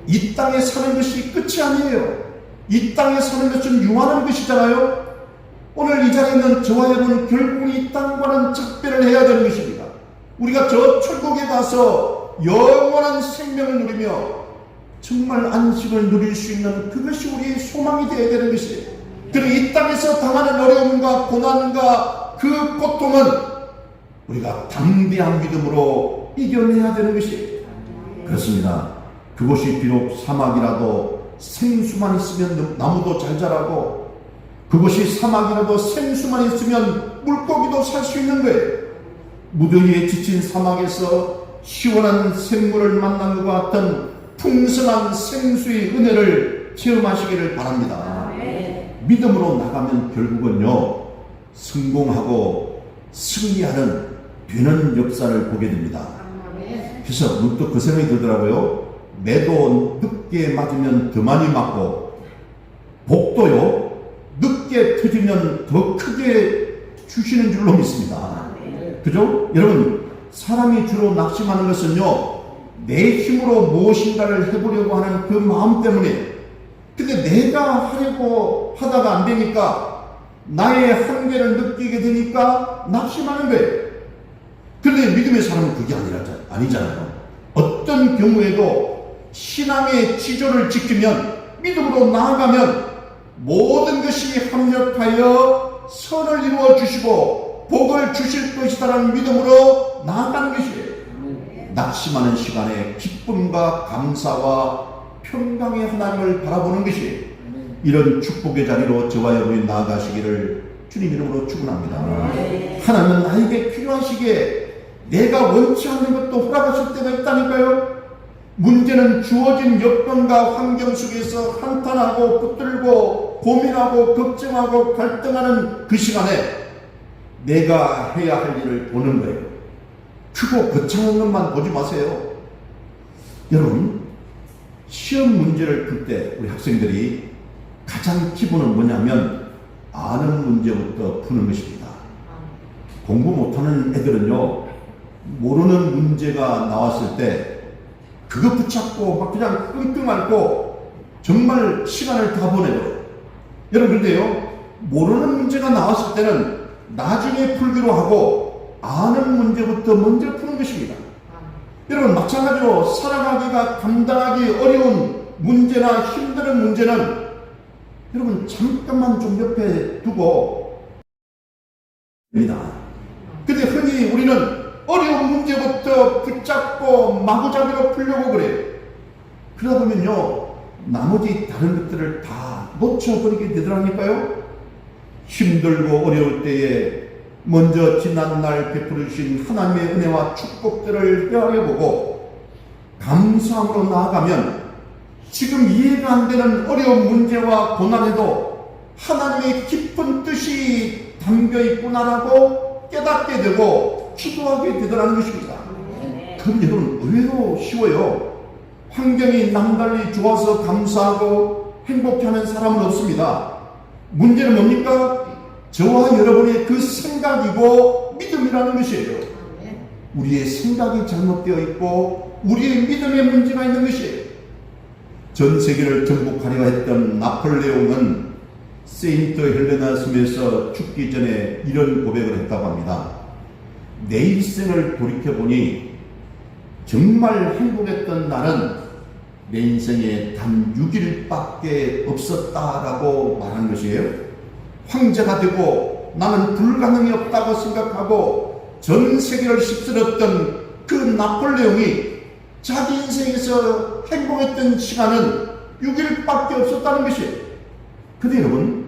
이 땅에 사는 것이 끝이 아니에요. 이 땅에 사는 것은 유한한 것이잖아요. 오늘 이 자리에 있는 저와 여러분 결국은 이 땅과는 작별을 해야 되는 것입니다. 우리가 저 천국에 가서 영원한 생명을 누리며 정말 안식을 누릴 수 있는 그것이 우리의 소망이 되어야 되는 것이에요. 그리고 이 땅에서 당하는 어려움과 고난과 그 고통은 우리가 담대한 믿음으로 이겨내야 되는 것이에요. 그렇습니다. 그곳이 비록 사막이라도 생수만 있으면 나무도 잘 자라고 그곳이 사막이라도 생수만 있으면 물고기도 살 수 있는 거예요. 무더위에 지친 사막에서 시원한 생물을 만난 것 같은 풍성한 생수의 은혜를 체험하시기를 바랍니다. 믿음으로 나가면 결국은요 성공하고 승리하는 되는 역사를 보게 됩니다. 그래서 문득 그 생각이 들더라고요. 매도 늦게 맞으면 더 많이 맞고 복도요 늦게 터지면 더 크게 주시는 줄로 믿습니다. 그죠? 여러분 사람이 주로 낙심하는 것은요 내 힘으로 무엇인가를 해보려고 하는 그 마음 때문에 근데 내가 하려고 하다가 안 되니까 나의 한계를 느끼게 되니까 낙심하는 거예요. 그런데 믿음의 사람은 그게 아니잖아요. 어떤 경우에도 신앙의 지조를 지키면 믿음으로 나아가면 모든 것이 합력하여 선을 이루어 주시고 복을 주실 것이다라는 믿음으로 나아가는 것이에요. 낙심하는 시간에 기쁨과 감사와 평강의 하나님을 바라보는 것이에요. 이런 축복의 자리로 저와 여러분이 나아가시기를 주님 이름으로 축원합니다. 하나님은 나에게 필요한 시기에 내가 원치 않는 것도 허락하실 때가 있다니까요. 문제는 주어진 여건과 환경 속에서 한탄하고 붙들고 고민하고 걱정하고 갈등하는 그 시간에 내가 해야 할 일을 보는 거예요. 크고 거창한 것만 보지 마세요. 여러분 시험 문제를 풀 때 우리 학생들이 가장 기본은 뭐냐면 아는 문제부터 푸는 것입니다. 공부 못하는 애들은요 모르는 문제가 나왔을 때 그거 붙잡고 막 그냥 끙끙 앓고 정말 시간을 다 보내요. 여러분 그런데요 모르는 문제가 나왔을 때는 나중에 풀기로 하고 아는 문제부터 먼저 푸는 것입니다. 여러분 마찬가지로 살아가기가 감당하기 어려운 문제나 힘든 문제는 여러분 잠깐만 좀 옆에 두고 입니다. 근데 흔히 우리는 어려운 문제부터 붙잡고 마구잡이로 풀려고 그래요. 그러다 보면요 나머지 다른 것들을 다 놓쳐버리게 되더라니까요. 힘들고 어려울 때에 먼저 지난날 베풀으신 하나님의 은혜와 축복들을 헤아려보고 감사함으로 나아가면 지금 이해가 안 되는 어려운 문제와 고난에도 하나님의 깊은 뜻이 담겨 있구나라고 깨닫게 되고 기도하게 되더라는 것입니다. 그럼 여러분 의외로 쉬워요. 환경이 남달리 좋아서 감사하고 행복해하는 사람은 없습니다. 문제는 뭡니까? 저와 여러분의 그 생각이고 믿음이라는 것이에요. 우리의 생각이 잘못되어 있고 우리의 믿음에 문제가 있는 것이에요. 전 세계를 정복하려 했던 나폴레옹은 세인트 헬레나 섬에서 죽기 전에 이런 고백을 했다고 합니다. 내 일생을 돌이켜보니 정말 행복했던 날은 내 인생에 단 6일밖에 없었다라고 말한 것이에요. 황제가 되고 나는 불가능이 없다고 생각하고 전 세계를 휩쓸었던 그 나폴레옹이 자기 인생에서 행복했던 시간은 6일밖에 없었다는 것이에요. 근데 여러분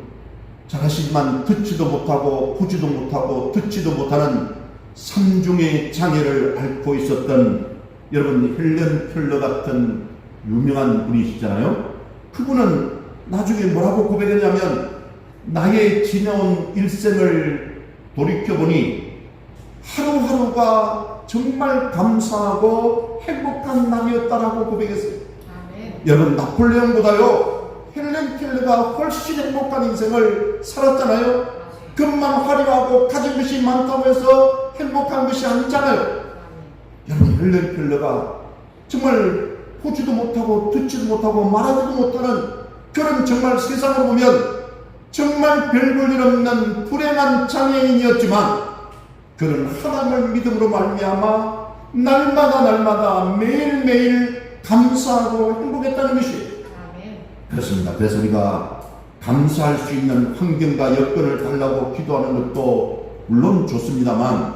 잘 아시지만 듣지도 못하고 보지도 못하고 듣지도 못하는 삼중의 장애를 앓고 있었던 여러분 헬렌 켈러 같은 유명한 분이시잖아요. 그분은 나중에 뭐라고 고백했냐면 나의 지나온 일생을 돌이켜보니 하루하루가 정말 감사하고 행복한 날이었다라고 고백했어요. 여러분 나폴레옹보다요 헬렌 켈러가 훨씬 행복한 인생을 살았잖아요. 금만 화려하고 가진 것이 많다고 해서 행복한 것이 아니잖아요. 여러분 헬렌 켈러가 정말 보지도 못하고 듣지도 못하고 말하지도 못하는 그런 정말 세상으로 보면 정말 별 볼 일 없는 불행한 장애인이었지만 그는 하나님을 믿음으로 말미암아 날마다 매일매일 감사하고 행복했다는 것이에요. 그렇습니다. 그래서 우리가 감사할 수 있는 환경과 여건을 달라고 기도하는 것도 물론 좋습니다만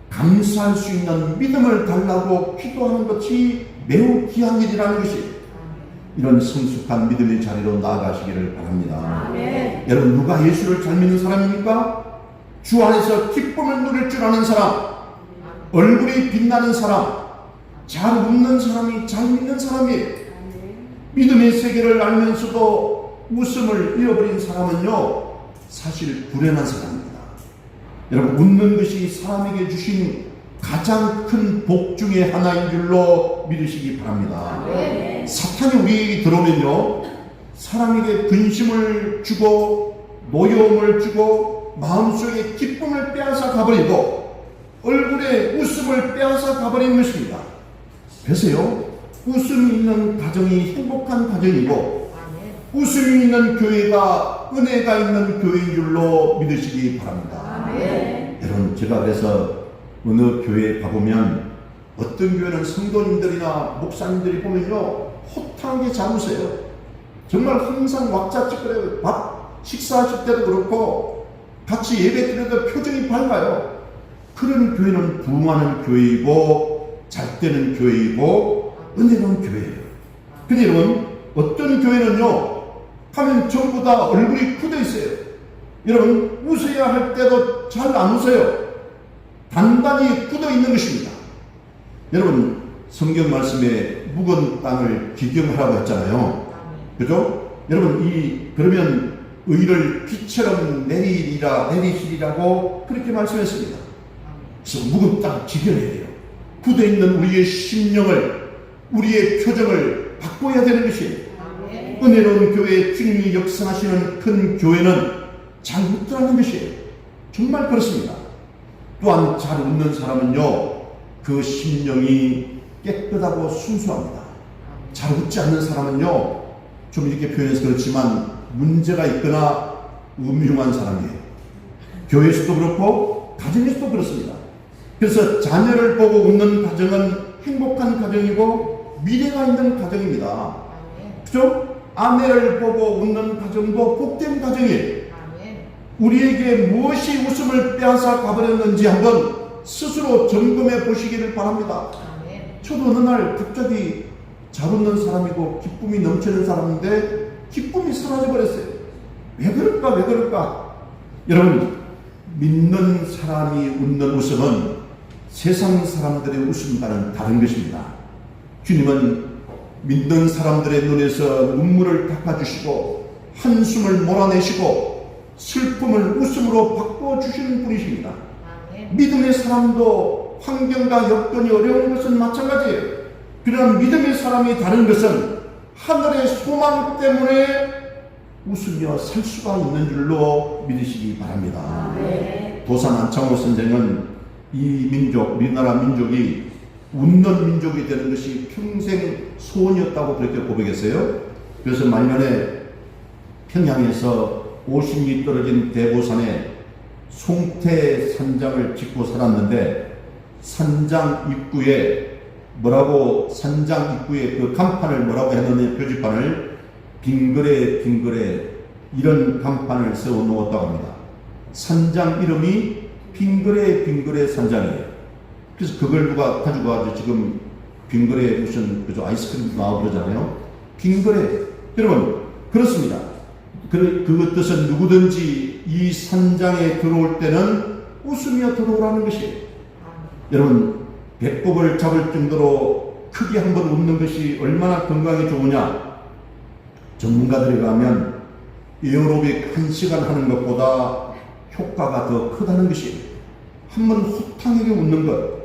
감사할 수 있는 믿음을 달라고 기도하는 것이 매우 귀한 일이라는 것이 이런 성숙한 믿음의 자리로 나아가시기를 바랍니다. 여러분 누가 예수를 잘 믿는 사람입니까? 주 안에서 기쁨을 누릴 줄 아는 사람, 얼굴이 빛나는 사람, 잘 웃는 사람이 잘 믿는 사람이에요. 믿음의 세계를 알면서도 웃음을 잃어버린 사람은요 사실 불행한 사람입니다. 여러분 웃는 것이 사람에게 주신 가장 큰 복 중에 하나인 줄로 믿으시기 바랍니다. 사탄이 우리에게 들어오면요 사람에게 근심을 주고 노여움을 주고 마음속에 기쁨을 빼앗아 가버리고 얼굴에 웃음을 빼앗아 가버리는 것입니다. 그래서요 웃음이 있는 가정이 행복한 가정이고 웃음이 있는 교회가 은혜가 있는 교회인 줄로 믿으시기 바랍니다. 여러분 제가 그래서 어느 교회에 가보면 어떤 교회는 성도님들이나 목사님들이 보면요 호탕하게 잘 웃어요. 정말 항상 왁자지껄해요. 밥 식사하실 때도 그렇고 같이 예배 드려도 표정이 밝아요. 그런 교회는 부흥하는 교회이고 잘 되는 교회이고 은혜로운 교회예요. 근데 여러분 어떤 교회는요 하면 전부 다 얼굴이 굳어 있어요. 여러분 웃어야 할 때도 잘 안 웃어요. 단단히 굳어 있는 것입니다. 여러분 성경 말씀에 묵은 땅을 기경하라고 했잖아요. 그죠? 여러분 그러면 의를 비처럼 내리시리라고 그렇게 말씀했습니다. 그래서 묵은 땅 기경해야 돼요. 굳어 있는 우리의 심령을 우리의 표정을 바꿔야 되는 것이에요. 은혜로운 교회에 주님이 역사하시는 큰 교회는 잘 웃더라는 것이에요. 정말 그렇습니다. 또한 잘 웃는 사람은요 그 심령이 깨끗하고 순수합니다. 잘 웃지 않는 사람은요 좀 이렇게 표현해서 그렇지만 문제가 있거나 음흉한 사람이에요. 교회에서도 그렇고 가정에서도 그렇습니다. 그래서 자녀를 보고 웃는 가정은 행복한 가정이고 미래가 있는 가정입니다. 그죠? 아내를 보고 웃는 가정도 복된 가정이에요. 우리에게 무엇이 웃음을 빼앗아 가버렸는지 한번 스스로 점검해 보시기를 바랍니다. 저도 어느 날 갑자기 잘 웃는 사람이고 기쁨이 넘치는 사람인데 기쁨이 사라져버렸어요. 왜 그럴까 왜 그럴까? 여러분, 믿는 사람이 웃는 웃음은 세상 사람들의 웃음과는 다른 것입니다. 주님은 믿는 사람들의 눈에서 눈물을 닦아주시고 한숨을 몰아내시고 슬픔을 웃음으로 바꿔주시는 분이십니다. 믿음의 사람도 환경과 여건이 어려운 것은 마찬가지예요. 그러나 믿음의 사람이 다른 것은 하늘의 소망 때문에 웃으며 살 수가 있는 줄로 믿으시기 바랍니다. 도산 안창호 선생은 이 민족, 우리나라 민족이 웃는 민족이 되는 것이 평생 소원이었다고 그렇게 고백했어요. 그래서 말년에 평양에서 50리 떨어진 대보산에 송태 산장을 짓고 살았는데 산장 입구에 그 간판을 뭐라고 해놓는 표지판을 빙그레 빙그레 이런 간판을 세워 놓았다고 합니다. 산장 이름이 빙그레 빙그레 산장이에요. 그래서 그걸 누가 가지고 와서 지금 빙그레 무슨 그죠 아이스크림도 나오고 그러잖아요. 빙그레. 여러분 그렇습니다. 그 뜻은 누구든지 이 산장에 들어올 때는 웃으며 들어오라는 것이에요. 여러분 배꼽을 잡을 정도로 크게 한번 웃는 것이 얼마나 건강에 좋으냐. 전문가들에 의하면 에어로빅 1시간 하는 것보다 효과가 더 크다는 것이에요. 한번 호탕하게 웃는 것.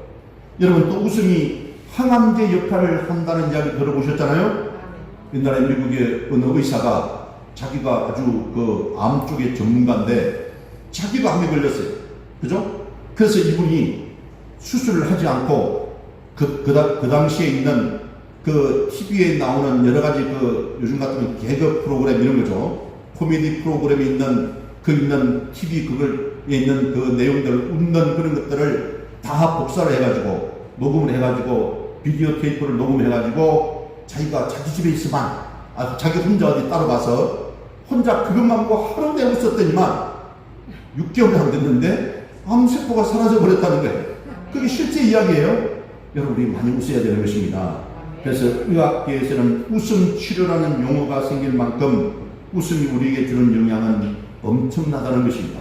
여러분 또 웃음이 항암제 역할을 한다는 이야기 들어보셨잖아요. 옛날에 미국의 어느 의사가 자기가 아주 그 암 쪽의 전문가인데 자기가 암에 걸렸어요. 그죠? 그래서 이분이 수술을 하지 않고 그 당시에 있는 그 TV에 나오는 여러 가지 그 요즘 같은 개그 프로그램 이런 거죠. 코미디 프로그램에 있는 TV 그걸에 있는 그 내용들 웃는 그런 것들을 다 복사를 해가지고 녹음을 해가지고 비디오 테이프를 녹음해가지고 자기가 자기 집에 있으면 자기 혼자 어디 따로 가서 혼자 그것만 보고 하루 내내 웃었더니만 6개월이 안 됐는데 암세포가 사라져 버렸다는 거예요. 그게 실제 이야기예요. 여러분 우리 많이 웃어야 되는 것입니다. 그래서 의학계에서는 웃음 치료라는 용어가 생길 만큼 웃음이 우리에게 주는 영향은 엄청나다는 것입니다.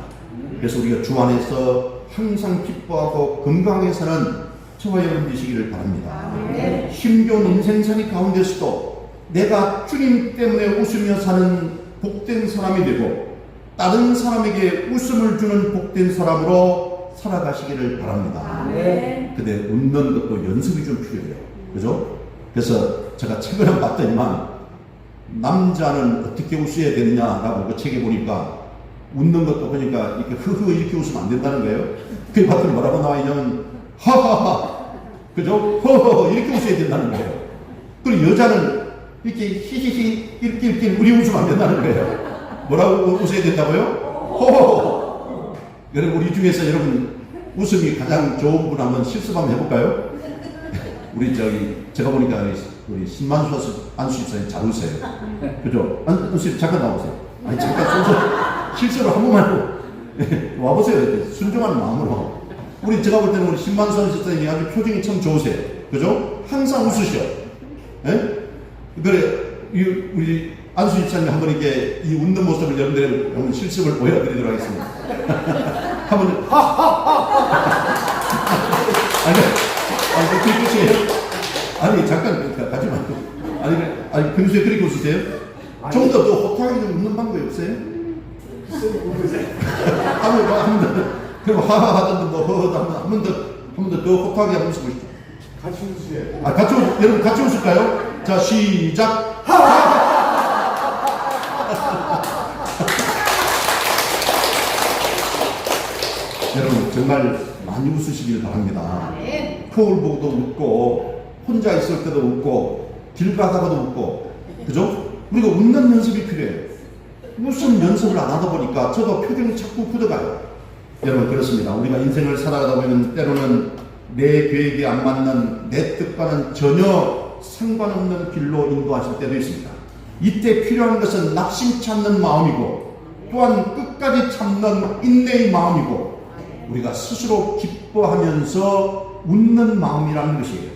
그래서 우리가 주 안에서 항상 기뻐하고 건강하게 사는 저와 여러분 되시기를 바랍니다. 힘겨운 인생살이 가운데서도 내가 주님 때문에 웃으며 사는 복된 사람이 되고 다른 사람에게 웃음을 주는 복된 사람으로 살아가시기를 바랍니다. 근데 웃는 것도 연습이 좀 필요해요. 그죠? 그래서 제가 책을 한번 봤더니만 남자는 어떻게 웃어야 되느냐라고 그 책에 보니까 웃는 것도 보니까 이렇게 흐흐 이렇게 웃으면 안 된다는 거예요. 그 봤더니 뭐라고 나와 있냐면 하하하 그죠? 허허 이렇게 웃어야 된다는 거예요. 그리고 여자는 이렇게 히히히 이렇게 우리 웃으면 안 된다는 거예요. 뭐라고 웃어야 된다고요? 허허. 여러분 우리 중에서 여러분 웃음이 가장 좋은 분 한번 실습 한번 해볼까요? 우리 제가 보니까 우리 신만수 안수집사님 잘 웃어요. 그죠? 안수집 잠깐 나오세요. 아니 잠깐 실수로 한 번만 와보세요. 순종하는 마음으로. 제가 볼 때는 우리 신만수 안수집사님이 아주 표정이 참 좋으세요. 그죠? 항상 웃으셔. 예? 그래 우리 안수집사님 한번 이렇게 이 웃는 모습을 여러분들에게 한번 실습을 보여드리도록 하겠습니다. 한번 그게 끝이에요? 아니 잠깐 가지 말고 아니 평소에 그렇게 웃으세요? 좀 더 호탕하게 좀 웃는 방법이 없어요? 그럼 하하 하던데 뭐 허허 한 번 더 호탕하게 한번 웃어보시죠. 같이 웃으세요. 여러분 같이 웃을까요? 자 시작. 여러분 정말 많이 웃으시길 바랍니다. 거울 보고도 웃고 혼자 있을 때도 웃고 길 가다가도 웃고 그죠? 우리가 웃는 연습이 필요해요. 웃음 연습을 안 하다 보니까 저도 표정이 자꾸 굳어가요. 여러분 그렇습니다. 우리가 인생을 살아가다 보면 때로는 내 계획에 안 맞는 내 뜻과는 전혀 상관없는 길로 인도하실 때도 있습니다. 이때 필요한 것은 낙심치 않는 마음이고 또한 끝까지 참는 인내의 마음이고 우리가 스스로 기뻐하면서 웃는 마음이라는 것이에요.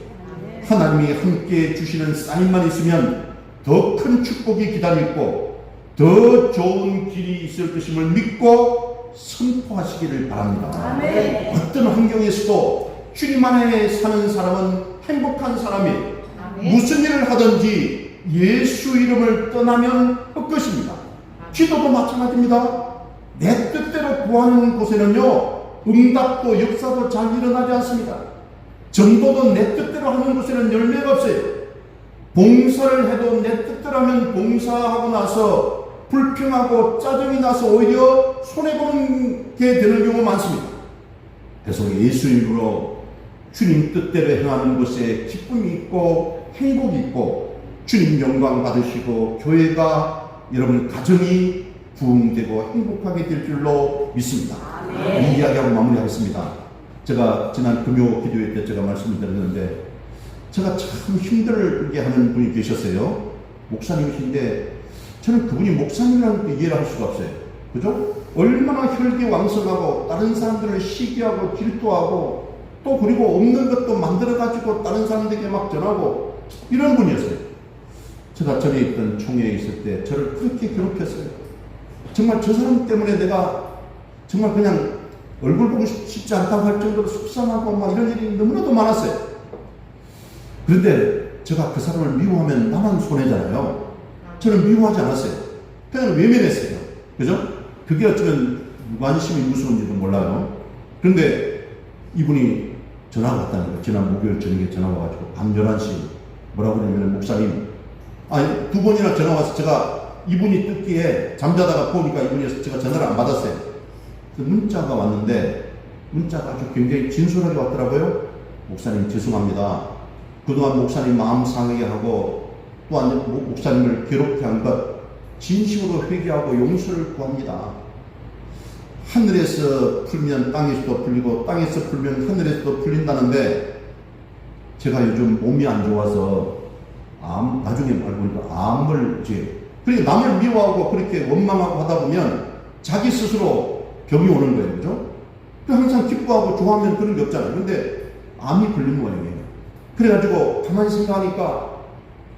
하나님이 함께 주시는 쌓임만 있으면 더 큰 축복이 기다리고 더 좋은 길이 있을 것임을 믿고 선포하시기를 바랍니다. 아멘. 어떤 환경에서도 주님 안에 사는 사람은 행복한 사람이 아멘. 무슨 일을 하든지 예수 이름을 떠나면 헛것입니다. 기도도 마찬가지입니다. 내 뜻대로 구하는 곳에는요, 응답도 역사도 잘 일어나지 않습니다. 전도도 내 뜻대로 하는 곳에는 열매가 없어요. 봉사를 해도 내 뜻대로 하면 봉사하고 나서 불평하고 짜증이 나서 오히려 손해보는 게 되는 경우가 많습니다. 그래서 예수 이름으로 주님 뜻대로 행하는 것에 기쁨이 있고 행복이 있고 주님 영광 받으시고 교회가 여러분 가정이 부흥되고 행복하게 될 줄로 믿습니다. 이 이야기하고 마무리하겠습니다. 제가 지난 금요 기도회 때 제가 말씀을 드렸는데 제가 참 힘들게 하는 분이 계셨어요. 목사님이신데 저는 그분이 목사님이라는 게 이해를 할 수가 없어요. 그죠? 얼마나 혈기왕성하고 다른 사람들을 시기하고 질투하고 또 그리고 없는 것도 만들어가지고 다른 사람들에게 막 전하고 이런 분이었어요. 제가 전에 있던 총회에 있을 때 저를 그렇게 괴롭혔어요. 정말 저 사람 때문에 내가 정말 그냥 얼굴 보고 싶지 않다고 할 정도로 속상하고 막 이런 일이 너무나도 많았어요. 그런데 제가 그 사람을 미워하면 나만 손해잖아요. 저는 미워하지 않았어요. 그냥 외면했어요. 그죠? 그게 어쩌면 무관심이 무서운지도 몰라요. 그런데 이분이 전화가 왔다는 거예요. 지난 목요일 저녁에 전화가 와가지고 밤 11시 뭐라고 그러냐면 목사님, 아니 두 번이나 전화 와서 제가 이분이 듣기에 잠자다가 보니까 이분이어서 제가 전화를 안 받았어요. 그 문자가 왔는데 문자가 아주 굉장히 진솔하게 왔더라고요. 목사님 죄송합니다. 그동안 목사님 마음 상하게 하고 또한 목사님을 괴롭게 한 것 진심으로 회개하고 용서를 구합니다. 하늘에서 풀면 땅에서도 풀리고 땅에서 풀면 하늘에서도 풀린다는데 제가 요즘 몸이 안 좋아서 나중에 알고 보니까 암을 그러니까 남을 미워하고 그렇게 원망하고 하다 보면 자기 스스로 병이 오는 거예요. 그죠? 항상 기뻐하고 좋아하면 그런 게 없잖아요. 근데 암이 걸린 거예요. 그래가지고 가만히 생각하니까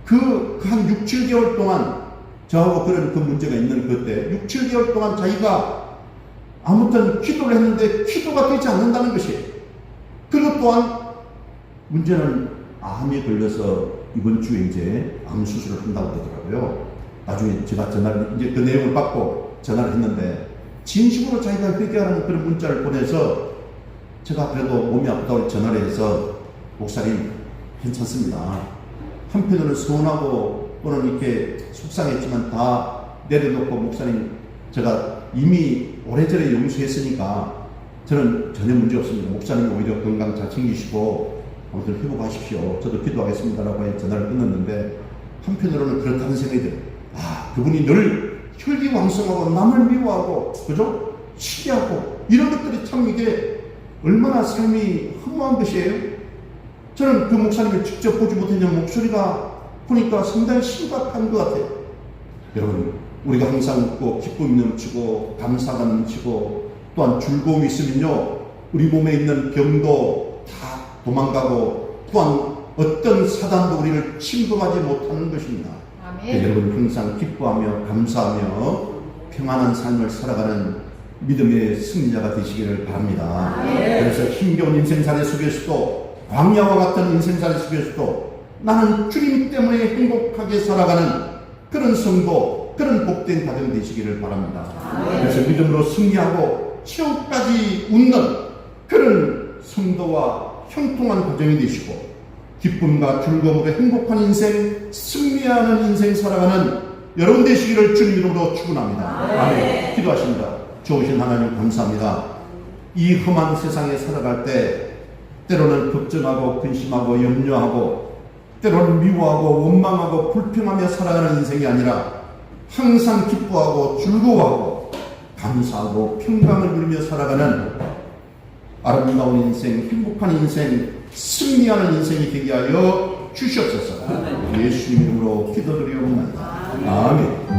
한 6, 7개월 동안 저하고 그런 그 문제가 있는 그때 6, 7개월 동안 자기가 아무튼 기도를 했는데 기도가 되지 않는다는 것이에요. 그것 또한 문제는 암에 걸려서 이번 주에 이제 암 수술을 한다고 그러더라고요. 나중에 제가 전화를 이제 그 내용을 받고 전화를 했는데 진심으로 자기가 회개하는 그런 문자를 보내서 제가 그래도 몸이 아프다고 전화를 해서 목사님 괜찮습니다. 한편으로는 서운하고 또는 이렇게 속상했지만 다 내려놓고 목사님 제가 이미 오래전에 용서했으니까 저는 전혀 문제 없습니다. 목사님이 오히려 건강 잘 챙기시고 아무튼 회복하십시오. 저도 기도하겠습니다라고 전화를 끊었는데 한편으로는 그렇다는 생각이 들어요. 그분이 늘 혈기왕성하고 남을 미워하고 그죠? 시기하고 이런 것들이 참 이게 얼마나 삶이 허무한 것이에요. 저는 그 목사님을 직접 보지 못했지만 목소리가 보니까 상당히 심각한 것 같아요. 여러분 우리가 항상 웃고 기쁨이 넘치고 감사가 넘치고 또한 즐거움이 있으면요 우리 몸에 있는 병도 다 도망가고 또한 어떤 사단도 우리를 침범하지 못하는 것입니다. 아멘. 여러분 항상 기뻐하며 감사하며 평안한 삶을 살아가는 믿음의 승리자가 되시기를 바랍니다. 아멘. 그래서 힘겨운 인생살이 속에서도 광야와 같은 인생살이 속에서도 나는 주님 때문에 행복하게 살아가는 그런 성도, 그런 복된 가정 되시기를 바랍니다. 아멘. 그래서 믿음으로 승리하고 최후까지 웃는 그런 성도와 형통한 가정이 되시고 기쁨과 즐거움으로 행복한 인생, 승리하는 인생 살아가는 여러분 되시기를 주님 이름으로 축원합니다. 아멘. 기도하십니다. 좋으신 하나님 감사합니다. 이 험한 세상에 살아갈 때 때로는 걱정하고 근심하고 염려하고 때로는 미워하고 원망하고 불평하며 살아가는 인생이 아니라 항상 기뻐하고 즐거워하고 감사하고 평강을 누리며 살아가는 아름다운 인생, 행복한 인생, 승리하는 인생이 되게 하여 주시옵소서. 예수님 이름으로 기도드리옵나이다. 아멘.